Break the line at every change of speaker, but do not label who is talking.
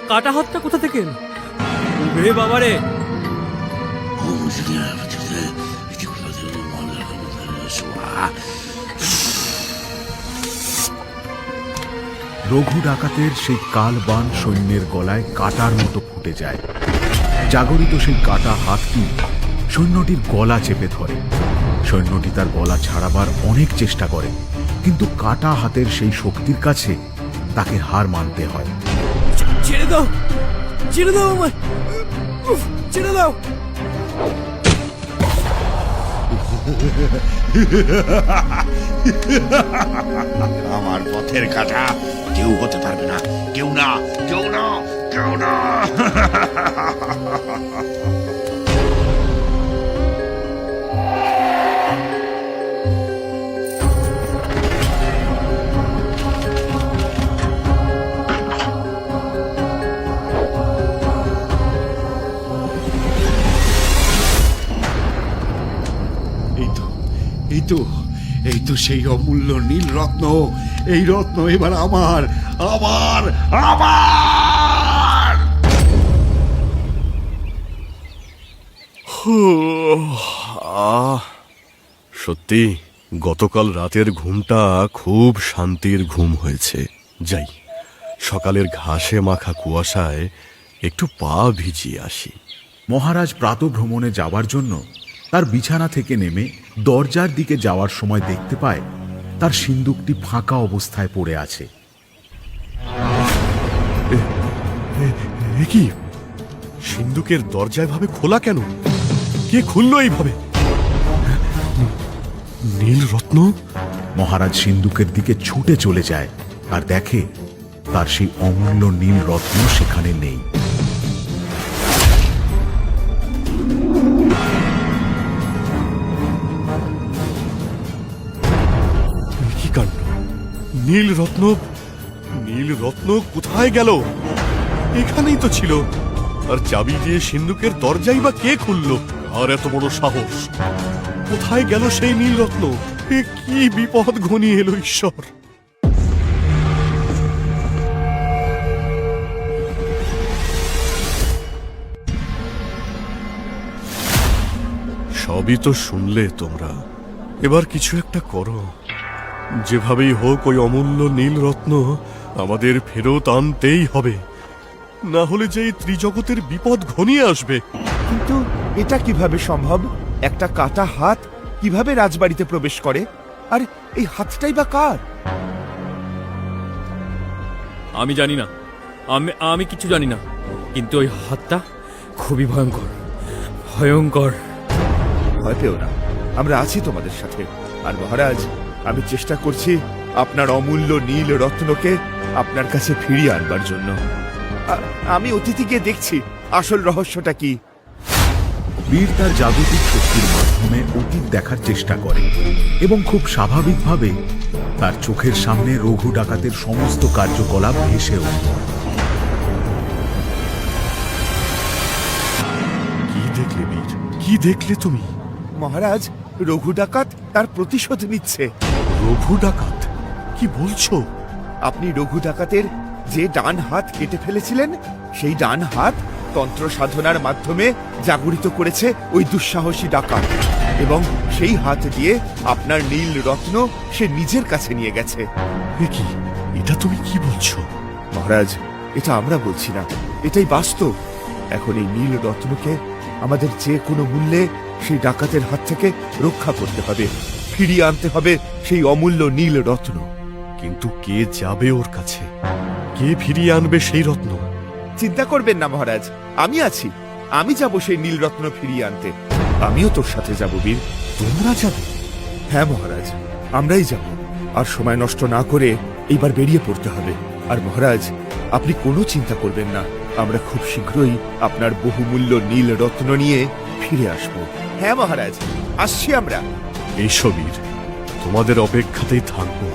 কাটা হাতটা কোথা থেকে এলো? রে বাবারে!
রঘু ডাকাতের সেই কালবান সৈন্যের গলায় কাটার মতো ফুটে যায়। জাগরিত সেই কাটা হাতটি সৈন্যটির গলা চেপে ধরে। সৈন্যটি তার গলা ছাড়াবার অনেক চেষ্টা করে, কিন্তু কাটা হাতের সেই শক্তির কাছে তাকে হার মানতে হয়।
ছেড়ে দাও, ছেড়ে দাও আমায়, ছেড়ে দাও।
আমার পথের কাটা কেউ হতে পারবে না, কেউ না, কেউ না, কেউ না। এই তো সেই অমূল্য নীল রত্ন। এই রত্ন এবার আমার, আমার, আমার।
সত্যি গতকাল রাতের ঘুমটা খুব শান্তির ঘুম হয়েছে। যাই, সকালের ঘাসে মাখা কুয়াশায় একটু পা ভিজিয়ে আসি।
মহারাজ প্রাতঃভ্রমণে যাবার জন্য তার বিছানা থেকে নেমে দরজার দিকে যাওয়ার সময় দেখতে পায় তার সিন্দুকটি ফাঁকা অবস্থায় পড়ে আছে।
কি সিন্দুকের দরজা এভাবে খোলা কেন? কে খুললো এইভাবে? নীল রত্ন!
মহারাজ সিন্দুকের দিকে ছুটে চলে যায় আর দেখে তার সেই অমূল্য নীল রত্ন সেখানে নেই।
কি কাণ্ড! নীল রত্ন, নীল রত্ন কোথায় গেল? এখানেই তো ছিল। আর চাবি দিয়ে সিন্ধুকের দরজাই বা কে খুললো? আর এত বড় সাহস! কোথায় গেল সেই নীল রত্ন? এ কি বিপদ ঘনিয়ে এলো ঈশ্বর! সবই তো শুনলে তোমরা, এবার কিছু একটা করো। যেভাবেই হোক ওই অমূল্য নীল রত্ন আমাদের ফেরত আনতেই হবে, না হলে যে এই ত্রিজগতের বিপদ ঘনিয়ে আসবে।
কিন্তু এটা কিভাবে সম্ভব? একটা কাটা হাত কিভাবে রাজবাড়িতে প্রবেশ করে? আর এই হাতটাই বা কার?
আমি জানি না, আমি কিছু জানি না, কিন্তু ওই হাতটা খুবই ভয়ঙ্কর, ভয়ঙ্কর।
ভয় পেও না, আমরা আছি তোমাদের সাথে। আর মহারাজ, আমি চেষ্টা করছি আপনার অমূল্য নীল রত্নকে আপনার কাছে ফিরিয়ে আনবার জন্য। আমি অতিথি গিয়ে দেখছি আসল রহস্যটা কি।
বীর তার জাগতিক শক্তির মাধ্যমে অতীত দেখার চেষ্টা করে এবং খুব স্বাভাবিকভাবে তার চোখের সামনে রঘু ডাকাতের সমস্ত কার্যকলাপ ভেসে ওঠে।
কি দেখলে বীর? কি দেখলে তুমি?
মহারাজ, রঘু ডাকাত তার প্রতিশোধ নিচ্ছে।
রঘু ডাকাত? কি বলছো?
আপনি রঘু ডাকাতের যে ডান হাত কেটে ফেলেছিলেন, সেই ডান হাত তন্ত্র সাধনার মাধ্যমে জাগরিত করেছে ওই দুঃসাহসী ডাকাত, এবং সেই হাত দিয়ে আপনার নীল রত্ন সে নিজের কাছে নিয়ে গেছে।
এ কি? এটা তুমি কি বলছো?
মহারাজ, এটা আমরা বলছি না, এটাই বাস্তব। এখন এই নীল রত্নকে আমাদের যে কোনো মূল্যে সেই ডাকাতের হাত থেকে রক্ষা করতে হবে, ফিরিয়ে আনতে হবে সেই অমূল্য নীল রত্ন।
কিন্তু কে যাবে ওর কাছে? কে ফিরিয়ে আনবে সেই রত্ন?
চিন্তা করবেন না মহারাজ, আমি আছি। আমি যাব সেই নীল রত্ন ফিরিয়ে আনতে। আমিও তোর সাথে যাব বীর।
তোমরা যাবে?
হ্যাঁ মহারাজ, আমরাই যাব। আর সময় নষ্ট না করে এইবার বেরিয়ে পড়তে হবে। আর মহারাজ, আপনি কোনো চিন্তা করবেন না, আমরা খুব শীঘ্রই আপনার বহুমূল্য নীল রত্ন নিয়ে ফিরে আসব। হ্যাঁ মহারাজ, আসছি আমরা।
এসো বীর, তোমাদের অপেক্ষাতেই থাকবো।